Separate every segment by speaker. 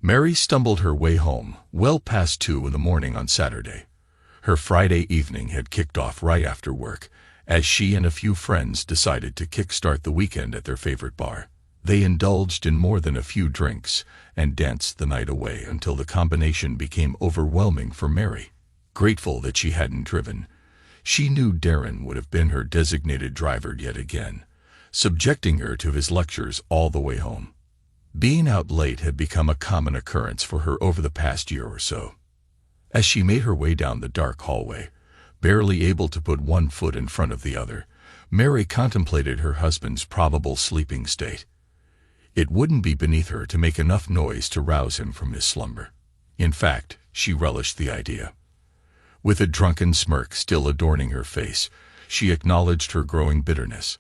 Speaker 1: Mary stumbled her way home, well past 2 in the morning on Saturday. Her Friday evening had kicked off right after work, as she and a few friends decided to kickstart the weekend at their favorite bar. They indulged in more than a few drinks and danced the night away until the combination became overwhelming for Mary. Grateful that she hadn't driven, she knew Darren would have been her designated driver yet again, subjecting her to his lectures all the way home. Being out late had become a common occurrence for her over the past year or so. As she made her way down the dark hallway, barely able to put one foot in front of the other, Mary contemplated her husband's probable sleeping state. It wouldn't be beneath her to make enough noise to rouse him from his slumber. In fact, she relished the idea. With a drunken smirk still adorning her face, she acknowledged her growing bitterness.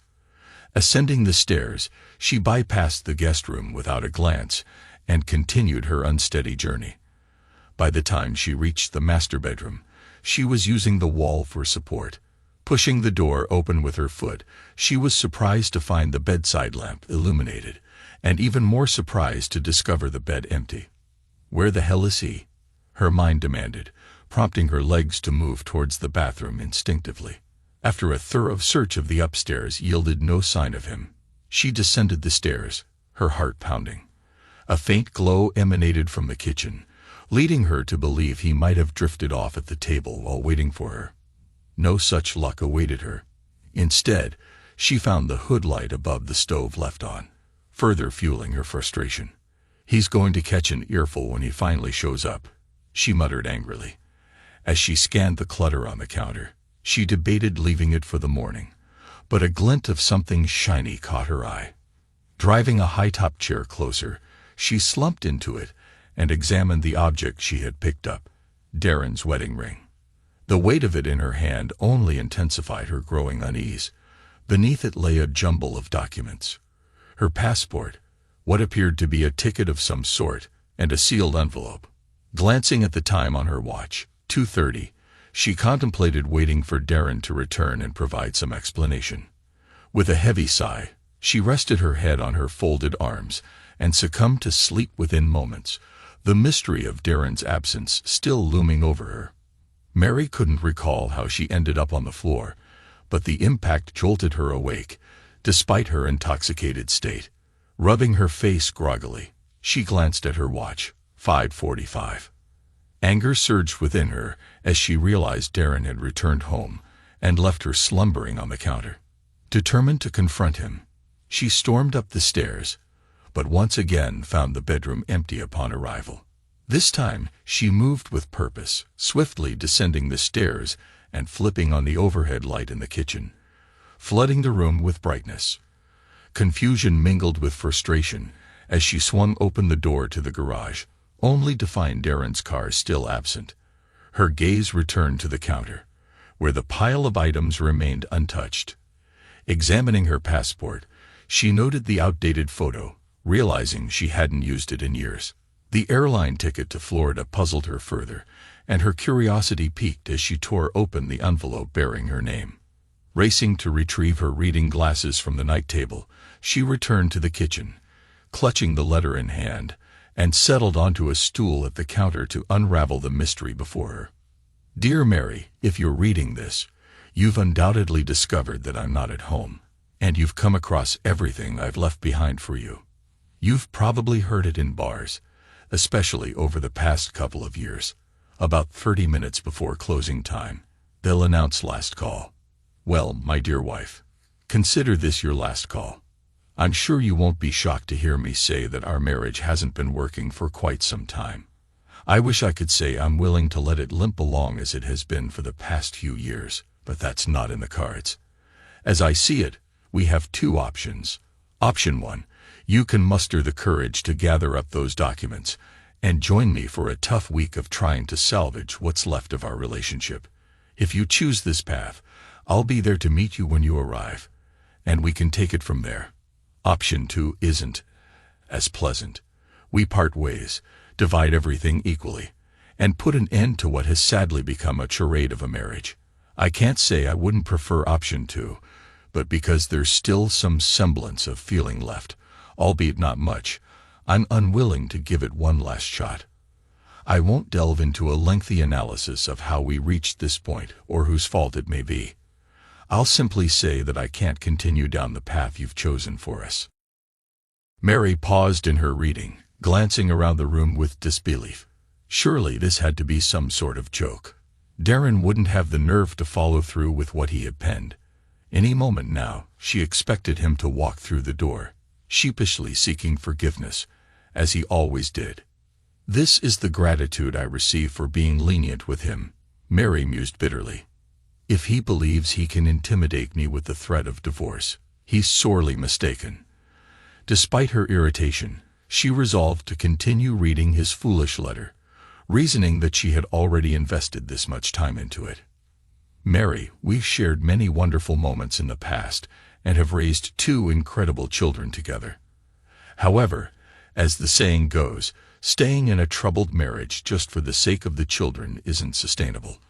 Speaker 1: Ascending the stairs, she bypassed the guest room without a glance and continued her unsteady journey. By the time she reached the master bedroom, she was using the wall for support. Pushing the door open with her foot, she was surprised to find the bedside lamp illuminated, and even more surprised to discover the bed empty. "Where the hell is he?" her mind demanded, prompting her legs to move towards the bathroom instinctively. After a thorough search of the upstairs yielded no sign of him, she descended the stairs, her heart pounding. A faint glow emanated from the kitchen, leading her to believe he might have drifted off at the table while waiting for her. No such luck awaited her. Instead, she found the hood light above the stove left on, further fueling her frustration. "He's going to catch an earful when he finally shows up," she muttered angrily. As she scanned the clutter on the counter, she debated leaving it for the morning, but a glint of something shiny caught her eye. Driving a high-top chair closer, she slumped into it and examined the object she had picked up, Darren's wedding ring. The weight of it in her hand only intensified her growing unease. Beneath it lay a jumble of documents. Her passport, what appeared to be a ticket of some sort, and a sealed envelope. Glancing at the time on her watch, 2:30, she contemplated waiting for Darren to return and provide some explanation. With a heavy sigh, she rested her head on her folded arms and succumbed to sleep within moments, the mystery of Darren's absence still looming over her. Mary couldn't recall how she ended up on the floor, but the impact jolted her awake, despite her intoxicated state. Rubbing her face groggily, she glanced at her watch, 5:45. Anger surged within her as she realized Darren had returned home and left her slumbering on the counter. Determined to confront him, she stormed up the stairs, but once again found the bedroom empty upon arrival. This time, she moved with purpose, swiftly descending the stairs and flipping on the overhead light in the kitchen, flooding the room with brightness. Confusion mingled with frustration as she swung open the door to the garage, only to find Darren's car still absent. Her gaze returned to the counter, where the pile of items remained untouched. Examining her passport, she noted the outdated photo, realizing she hadn't used it in years. The airline ticket to Florida puzzled her further, and her curiosity piqued as she tore open the envelope bearing her name. Racing to retrieve her reading glasses from the night table, she returned to the kitchen, clutching the letter in hand, and settled onto a stool at the counter to unravel the mystery before her. "Dear Mary, if you're reading this, you've undoubtedly discovered that I'm not at home, and you've come across everything I've left behind for you. You've probably heard it in bars, especially over the past couple of years. About 30 minutes before closing time, they'll announce last call. Well, my dear wife, consider this your last call. I'm sure you won't be shocked to hear me say that our marriage hasn't been working for quite some time. I wish I could say I'm willing to let it limp along as it has been for the past few years, but that's not in the cards. As I see it, we have two options. Option 1, you can muster the courage to gather up those documents and join me for a tough week of trying to salvage what's left of our relationship. If you choose this path, I'll be there to meet you when you arrive, and we can take it from there. Option 2 isn't as pleasant. We part ways, divide everything equally, and put an end to what has sadly become a charade of a marriage. I can't say I wouldn't prefer option 2, but because there's still some semblance of feeling left, albeit not much, I'm unwilling to give it one last shot. I won't delve into a lengthy analysis of how we reached this point or whose fault it may be. I'll simply say that I can't continue down the path you've chosen for us." Mary paused in her reading, glancing around the room with disbelief. Surely this had to be some sort of joke. Darren wouldn't have the nerve to follow through with what he had penned. Any moment now, she expected him to walk through the door, sheepishly seeking forgiveness, as he always did. "This is the gratitude I receive for being lenient with him," Mary mused bitterly. "If he believes he can intimidate me with the threat of divorce, he's sorely mistaken." Despite her irritation, she resolved to continue reading his foolish letter, reasoning that she had already invested this much time into it. "Mary, we've shared many wonderful moments in the past and have raised 2 incredible children together. However, as the saying goes, staying in a troubled marriage just for the sake of the children isn't sustainable.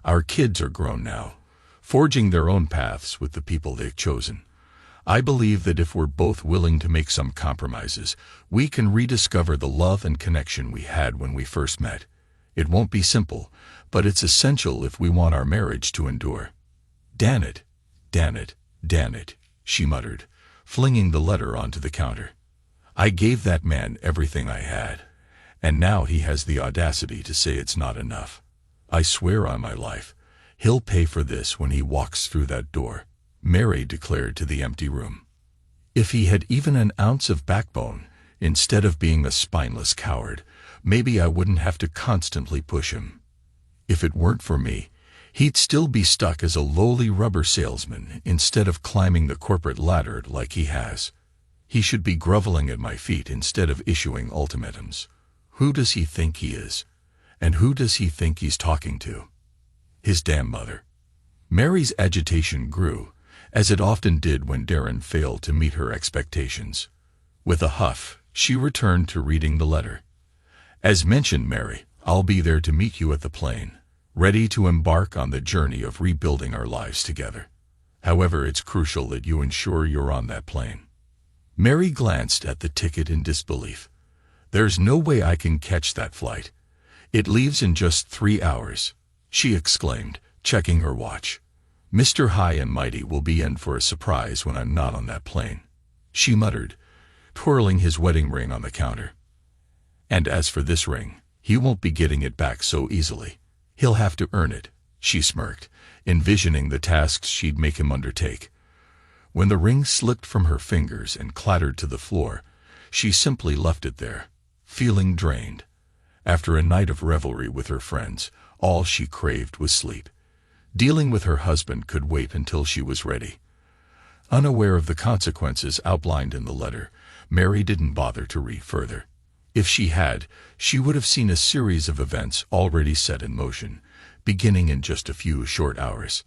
Speaker 1: Our kids are grown now, forging their own paths with the people they've chosen. I believe that if we're both willing to make some compromises, we can rediscover the love and connection we had when we first met. It won't be simple, but it's essential if we want our marriage to endure." "Damn it, damn it, damn it," she muttered, flinging the letter onto the counter. "I gave that man everything I had, and now he has the audacity to say it's not enough. I swear on my life, he'll pay for this when he walks through that door," Mary declared to the empty room. "If he had even an ounce of backbone, instead of being a spineless coward, maybe I wouldn't have to constantly push him. If it weren't for me, he'd still be stuck as a lowly rubber salesman instead of climbing the corporate ladder like he has. He should be groveling at my feet instead of issuing ultimatums. Who does he think he is? And who does he think he's talking to? His damn mother." Mary's agitation grew, as it often did when Darren failed to meet her expectations. With a huff, she returned to reading the letter. "As mentioned, Mary, I'll be there to meet you at the plane, ready to embark on the journey of rebuilding our lives together. However, it's crucial that you ensure you're on that plane." Mary glanced at the ticket in disbelief. "There's no way I can catch that flight. It leaves in just 3 hours," she exclaimed, checking her watch. "Mr. High and Mighty will be in for a surprise when I'm not on that plane," she muttered, twirling his wedding ring on the counter. "And as for this ring, he won't be getting it back so easily. He'll have to earn it," she smirked, envisioning the tasks she'd make him undertake. When the ring slipped from her fingers and clattered to the floor, she simply left it there, feeling drained. After a night of revelry with her friends, all she craved was sleep. Dealing with her husband could wait until she was ready. Unaware of the consequences outlined in the letter, Mary didn't bother to read further. If she had, she would have seen a series of events already set in motion, beginning in just a few short hours.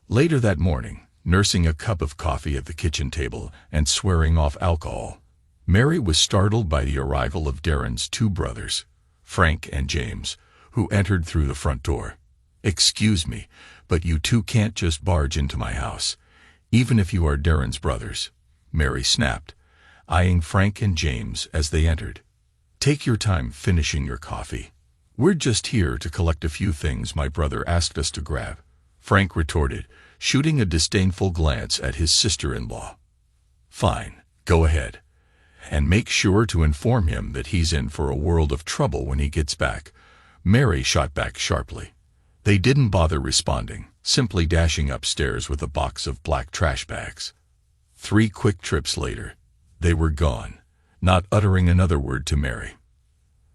Speaker 1: Later that morning, nursing a cup of coffee at the kitchen table and swearing off alcohol, Mary was startled by the arrival of Darren's 2 brothers, Frank and James, who entered through the front door. "Excuse me, but you 2 can't just barge into my house, even if you are Darren's brothers," Mary snapped, eyeing Frank and James as they entered. "Take your time finishing your coffee. We're just here to collect a few things my brother asked us to grab," Frank retorted, shooting a disdainful glance at his sister-in-law. "Fine, go ahead. And make sure to inform him that he's in for a world of trouble when he gets back," Mary shot back sharply. They didn't bother responding, simply dashing upstairs with a box of black trash bags. 3 quick trips later, they were gone, not uttering another word to Mary.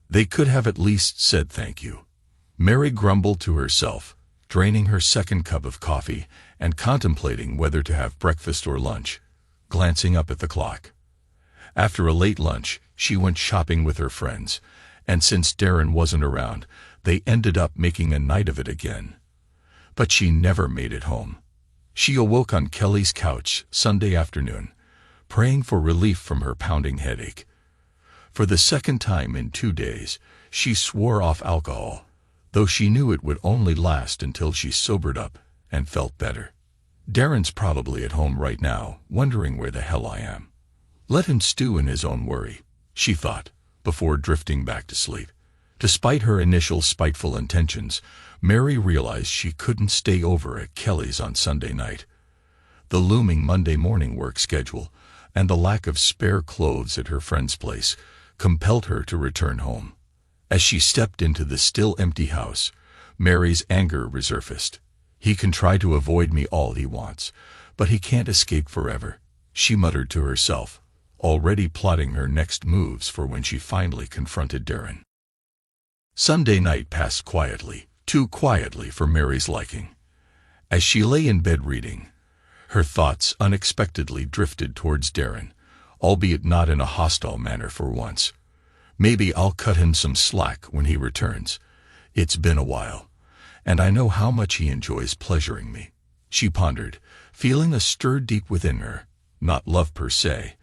Speaker 1: They could have at least said thank you. Mary grumbled to herself, draining her second cup of coffee and contemplating whether to have breakfast or lunch, glancing up at the clock. After a late lunch, she went shopping with her friends, and since Darren wasn't around, they ended up making a night of it again. But she never made it home. She awoke on Kelly's couch Sunday afternoon, praying for relief from her pounding headache. For the second time in 2 days, she swore off alcohol, though she knew it would only last until she sobered up and felt better. Darren's probably at home right now, wondering where the hell I am. Let him stew in his own worry. she thought, before drifting back to sleep. Despite her initial spiteful intentions, Mary realized she couldn't stay over at Kelly's on Sunday night. The looming Monday morning work schedule and the lack of spare clothes at her friend's place compelled her to return home. As she stepped into the still empty house, Mary's anger resurfaced. "He can try to avoid me all he wants, but he can't escape forever," she muttered to herself, already plotting her next moves for when she finally confronted Darren. Sunday night passed quietly, too quietly for Mary's liking. As she lay in bed reading, her thoughts unexpectedly drifted towards Darren, albeit not in a hostile manner for once. "Maybe I'll cut him some slack when he returns. It's been a while, and I know how much he enjoys pleasuring me," she pondered, feeling a stir deep within her, not love per se,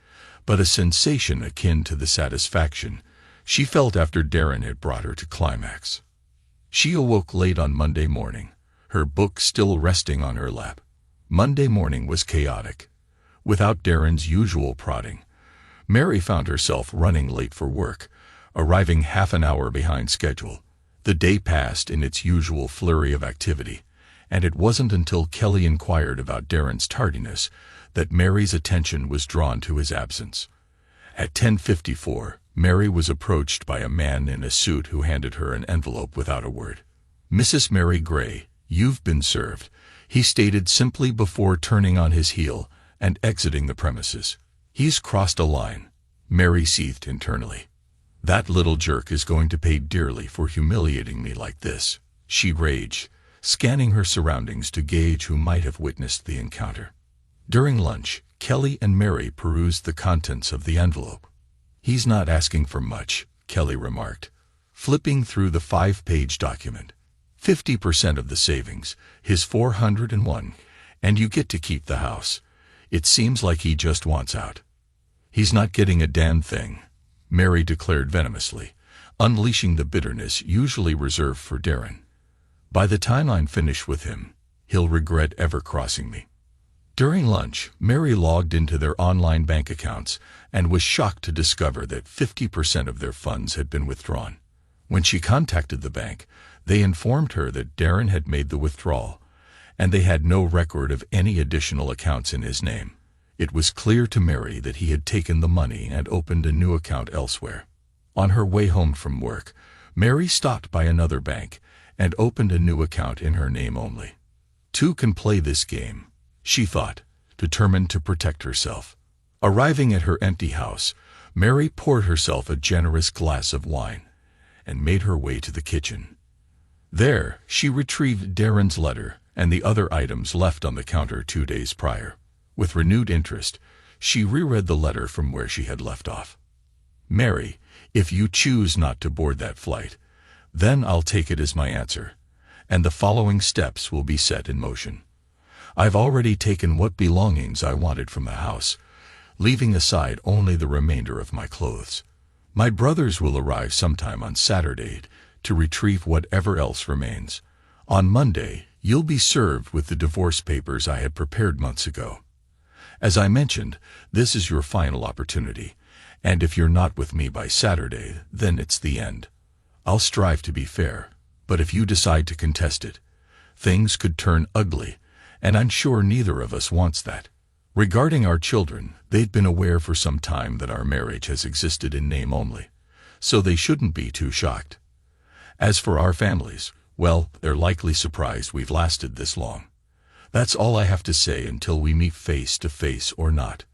Speaker 1: but a sensation akin to the satisfaction she felt after Darren had brought her to climax. She awoke late on Monday morning, her book still resting on her lap. Monday morning was chaotic. Without Darren's usual prodding, Mary found herself running late for work, arriving half an hour behind schedule. The day passed in its usual flurry of activity, and it wasn't until Kelly inquired about Darren's tardiness that Mary's attention was drawn to his absence. At 10:54, Mary was approached by a man in a suit who handed her an envelope without a word. "Mrs. Mary Gray, you've been served," he stated simply before turning on his heel and exiting the premises. "He's crossed a line," Mary seethed internally. "That little jerk is going to pay dearly for humiliating me like this," she raged, scanning her surroundings to gauge who might have witnessed the encounter. During lunch, Kelly and Mary perused the contents of the envelope. "He's not asking for much," Kelly remarked, flipping through the 5-page document. 50% of the savings, his $401, and you get to keep the house. It seems like he just wants out." "He's not getting a damn thing," Mary declared venomously, unleashing the bitterness usually reserved for Darren. "By the time I'm finished with him, he'll regret ever crossing me." During lunch, Mary logged into their online bank accounts and was shocked to discover that 50% of their funds had been withdrawn. When she contacted the bank, they informed her that Darren had made the withdrawal, and they had no record of any additional accounts in his name. It was clear to Mary that he had taken the money and opened a new account elsewhere. On her way home from work, Mary stopped by another bank and opened a new account in her name only. "Two can play this game," she thought, determined to protect herself. Arriving at her empty house, Mary poured herself a generous glass of wine and made her way to the kitchen. There, she retrieved Darren's letter and the other items left on the counter 2 days prior. With renewed interest, she reread the letter from where she had left off. "Mary, if you choose not to board that flight, then I'll take it as my answer, and the following steps will be set in motion. I've already taken what belongings I wanted from the house, leaving aside only the remainder of my clothes. My brothers will arrive sometime on Saturday to retrieve whatever else remains. On Monday, you'll be served with the divorce papers I had prepared months ago. As I mentioned, this is your final opportunity, and if you're not with me by Saturday, then it's the end. I'll strive to be fair, but if you decide to contest it, things could turn ugly, and I'm sure neither of us wants that. Regarding our children, they've been aware for some time that our marriage has existed in name only, so they shouldn't be too shocked. As for our families, well, they're likely surprised we've lasted this long. That's all I have to say until we meet face to face or not.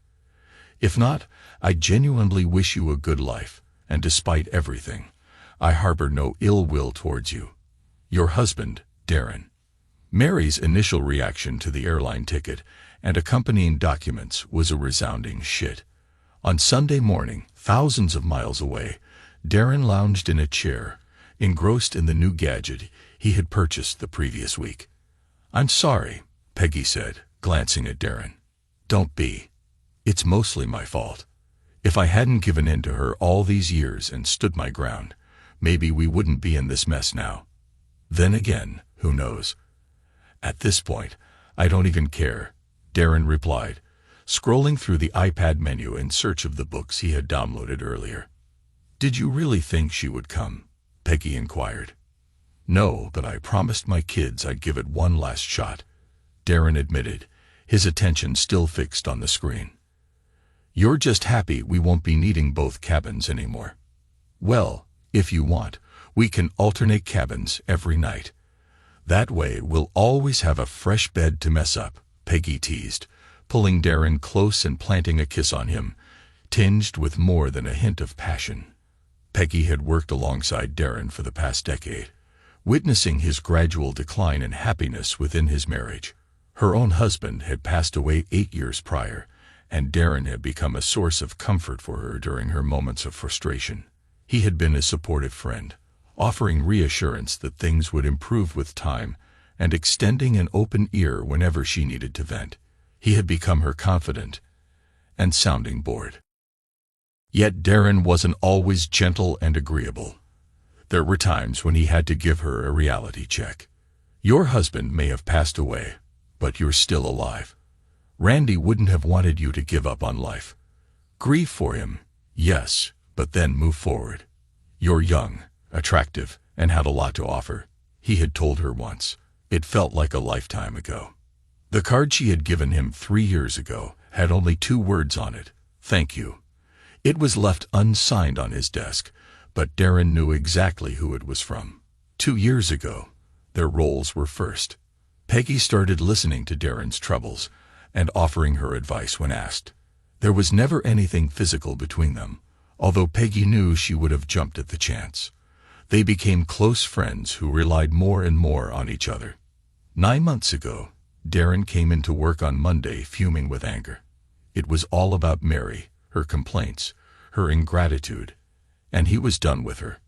Speaker 1: If not, I genuinely wish you a good life, and despite everything, I harbor no ill will towards you. Your husband, Darren." Mary's initial reaction to the airline ticket and accompanying documents was a resounding shit. On Sunday morning, thousands of miles away, Darren lounged in a chair, engrossed in the new gadget he had purchased the previous week. "I'm sorry," Peggy said, glancing at Darren. "Don't be. It's mostly my fault. If I hadn't given in to her all these years and stood my ground, maybe we wouldn't be in this mess now. Then again, who knows? At this point, I don't even care," Darren replied, scrolling through the iPad menu in search of the books he had downloaded earlier. "Did you really think she would come?" Peggy inquired. "No, but I promised my kids I'd give it one last shot," Darren admitted, his attention still fixed on the screen. "You're just happy we won't be needing both cabins anymore." "Well, if you want, we can alternate cabins every night. That way we'll always have a fresh bed to mess up," Peggy teased, pulling Darren close and planting a kiss on him, tinged with more than a hint of passion. Peggy had worked alongside Darren for the past decade, witnessing his gradual decline in happiness within his marriage. Her own husband had passed away 8 years prior, and Darren had become a source of comfort for her during her moments of frustration. He had been a supportive friend, offering reassurance that things would improve with time and extending an open ear whenever she needed to vent. He had become her confidant and sounding board. Yet Darren wasn't always gentle and agreeable. There were times when he had to give her a reality check. "Your husband may have passed away, but you're still alive. Randy wouldn't have wanted you to give up on life. Grieve for him, yes, but then move forward. You're young, attractive, and had a lot to offer," he had told her once. It felt like a lifetime ago. The card she had given him 3 years ago had only 2 words on it: "Thank you." It was left unsigned on his desk, but Darren knew exactly who it was from. 2 years ago, their roles were first. Peggy started listening to Darren's troubles and offering her advice when asked. There was never anything physical between them, although Peggy knew she would have jumped at the chance. They became close friends who relied more and more on each other. 9 months ago, Darren came into work on Monday fuming with anger. It was all about Mary, her complaints, her ingratitude, and he was done with her.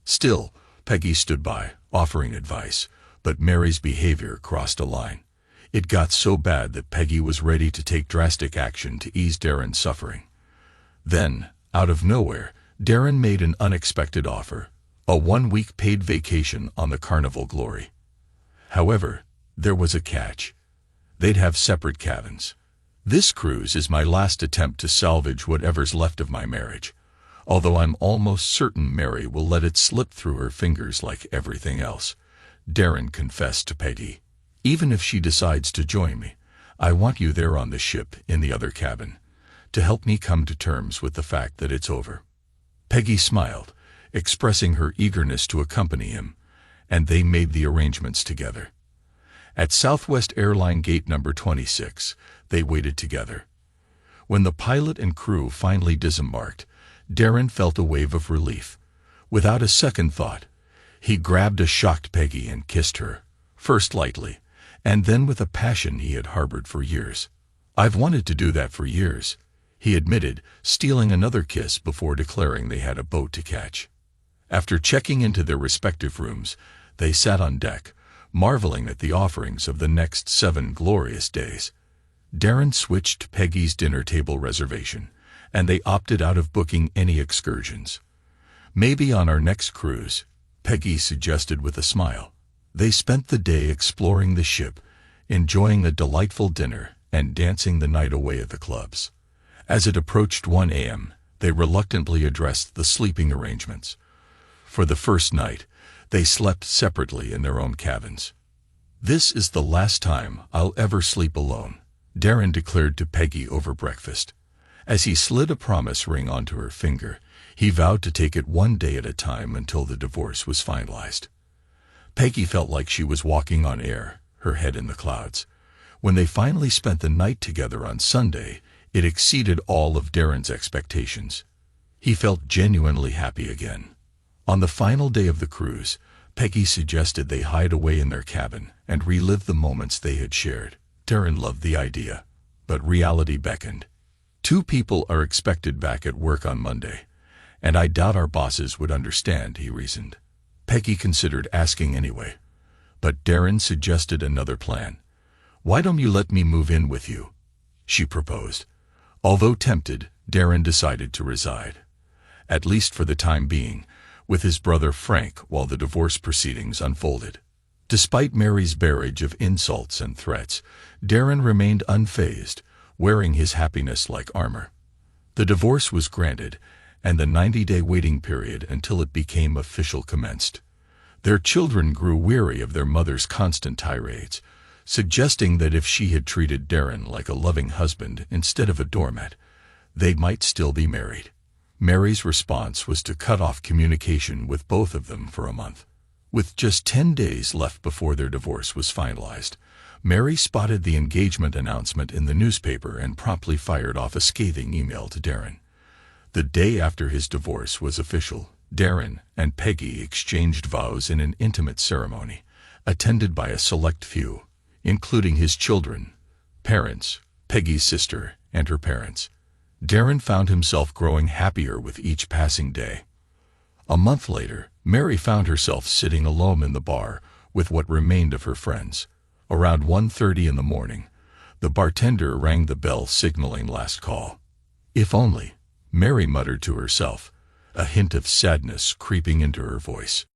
Speaker 1: Still, Peggy stood by, offering advice, but Mary's behavior crossed a line. It got so bad that Peggy was ready to take drastic action to ease Darren's suffering. Then, out of nowhere, Darren made an unexpected offer: a 1-week paid vacation on the Carnival Glory. However, there was a catch. They'd have separate cabins. "This cruise is my last attempt to salvage whatever's left of my marriage, although I'm almost certain Mary will let it slip through her fingers like everything else," Darren confessed to Peggy. "Even if she decides to join me, I want you there on the ship in the other cabin, to help me come to terms with the fact that it's over." Peggy smiled, expressing her eagerness to accompany him, and they made the arrangements together. At Southwest Airline Gate number 26, they waited together. When the pilot and crew finally disembarked, Darren felt a wave of relief. Without a second thought, he grabbed a shocked Peggy and kissed her, first lightly, and then with a passion he had harbored for years. "I've wanted to do that for years," he admitted, stealing another kiss before declaring they had a boat to catch. After checking into their respective rooms, they sat on deck, marveling at the offerings of the next 7 glorious days. Darren switched Peggy's dinner table reservation, and they opted out of booking any excursions. "Maybe on our next cruise," Peggy suggested with a smile. They spent the day exploring the ship, enjoying a delightful dinner and dancing the night away at the clubs. As it approached 1 a.m., they reluctantly addressed the sleeping arrangements. For the first night, they slept separately in their own cabins. "This is the last time I'll ever sleep alone," Darren declared to Peggy over breakfast. As he slid a promise ring onto her finger, he vowed to take it one day at a time until the divorce was finalized. Peggy felt like she was walking on air, her head in the clouds. When they finally spent the night together on Sunday, it exceeded all of Darren's expectations. He felt genuinely happy again. On the final day of the cruise, Peggy suggested they hide away in their cabin and relive the moments they had shared. Darren loved the idea, but reality beckoned. 2 people are expected back at work on Monday, and I doubt our bosses would understand," he reasoned. Peggy considered asking anyway, but Darren suggested another plan. "Why don't you let me move in with you?" she proposed. Although tempted, Darren decided to reside, at least for the time being, with his brother Frank while the divorce proceedings unfolded. Despite Mary's barrage of insults and threats, Darren remained unfazed, wearing his happiness like armor. The divorce was granted, and the 90-day waiting period until it became official commenced. Their children grew weary of their mother's constant tirades, suggesting that if she had treated Darren like a loving husband instead of a doormat, they might still be married. Mary's response was to cut off communication with both of them for a month. With just 10 days left before their divorce was finalized, Mary spotted the engagement announcement in the newspaper and promptly fired off a scathing email to Darren. The day after his divorce was official, Darren and Peggy exchanged vows in an intimate ceremony, attended by a select few, including his children, parents, Peggy's sister, and her parents. Darren found himself growing happier with each passing day. A month later, Mary found herself sitting alone in the bar with what remained of her friends. Around 1:30 in the morning, the bartender rang the bell signaling last call. "If only," Mary muttered to herself, a hint of sadness creeping into her voice.